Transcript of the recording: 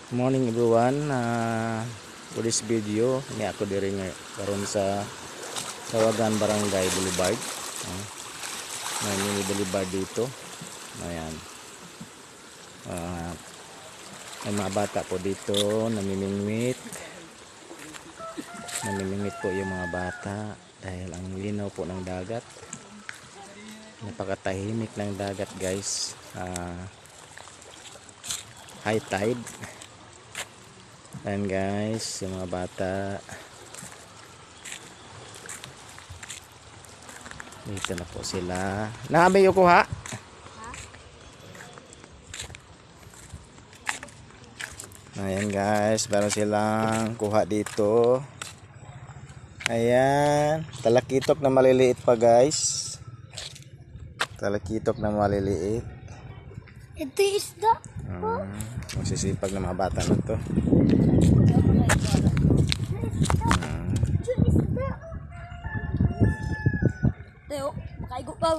Morning everyone. For this video ni ako diri nga karon sa Sawagan Barangay Boulevard. May mini boulevard dito. Ayan. May mga bata po dito namimingwit. Namimingwit po yung mga bata dahil ang linaw po ng dagat. Napakatahimik ng dagat, guys. High tide. Ayan guys, yung mga bata dito na po sila. Naabay yung kuha? Ayan guys, meron silang kuha dito. Ayan, talakitok na maliliit pa guys. Talakitok na maliliit. Ito isda. Magsisipag ng mga bata na to. Teo, makaigo pa.